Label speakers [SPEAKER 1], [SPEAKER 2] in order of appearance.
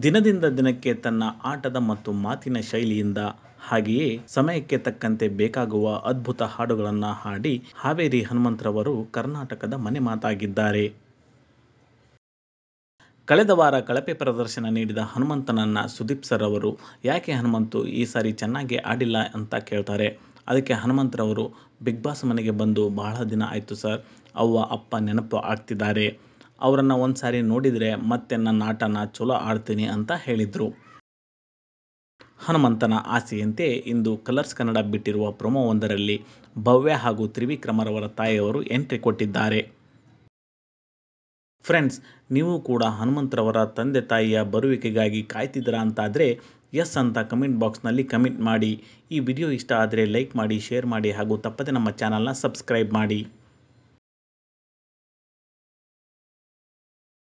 [SPEAKER 1] ದಿನದಿಂದ ದಿನಕ್ಕೆ ತನ್ನ ಆಟದ ಮತ್ತು ಮಾತಿನ ಶೈಲಿಯಿಂದ ಹಾಗೆಯೇ ಸಮಯಕ್ಕೆ ತಕ್ಕಂತೆ ಬೇಕಾಗುವ ಅದ್ಭುತ ಹಾಡುಗಳನ್ನು ಹಾಡಿ ಹಾವೇರಿ ಹನುಮಂತರವರು ಕರ್ನಾಟಕದ ಮನೆ ಮಾತಾಗಿದ್ದಾರೆ. ಕಳೆದ ವಾರ ಕಳಪೆ ಪ್ರದರ್ಶನ ನೀಡಿದ ಹನುಮಂತನನ್ನ ಸುದೀಪ್ ಸರ್ ಅವರು ಯಾಕೆ ಹನುಮಂತು ಈ ಸಾರಿ ಚೆನ್ನಾಗಿ ಆಡಿಲ್ಲ ಅಂತ ಕೇಳ್ತಾರೆ. ಅದಕ್ಕೆ ಹನುಮಂತರವರು ಬಿಗ್ ಬಾಸ್ ಮನೆಗೆ ಬಂದು ಬಹಳ ದಿನ ಆಯಿತು ಸರ್, ಅವ್ವ ಅಪ್ಪ ನೆನಪು ಆಗ್ತಿದ್ದಾರೆ, ಅವರನ್ನು ಒಂದು ಸಾರಿ ನೋಡಿದರೆ ಮತ್ತೆ ನನ್ನ ಆಟನ ಚಲೋ ಆಡ್ತೀನಿ ಅಂತ ಹೇಳಿದರು. ಹನುಮಂತನ ಆಸೆಯಂತೆ ಇಂದು ಕಲರ್ಸ್ ಕನ್ನಡ ಬಿಟ್ಟಿರುವ ಪ್ರೊಮೋವೊಂದರಲ್ಲಿ ಭವ್ಯ ಹಾಗೂ ತ್ರಿವಿಕ್ರಮರವರ ತಾಯಿಯವರು ಎಂಟ್ರಿ ಕೊಟ್ಟಿದ್ದಾರೆ. ಫ್ರೆಂಡ್ಸ್, ನೀವು ಕೂಡ ಹನುಮಂತರವರ ತಂದೆ ತಾಯಿಯ ಬರುವಿಕೆಗಾಗಿ ಕಾಯ್ತಿದ್ದೀರಾ ಅಂತಾದರೆ ಎಸ್ ಅಂತ ಕಮೆಂಟ್ ಬಾಕ್ಸ್ನಲ್ಲಿ ಕಮೆಂಟ್ ಮಾಡಿ. ಈ ವಿಡಿಯೋ ಇಷ್ಟ ಆದರೆ ಲೈಕ್ ಮಾಡಿ, ಶೇರ್ ಮಾಡಿ ಹಾಗೂ ತಪ್ಪದೆ ನಮ್ಮ ಚಾನಲ್ನ ಸಬ್ಸ್ಕ್ರೈಬ್ ಮಾಡಿ.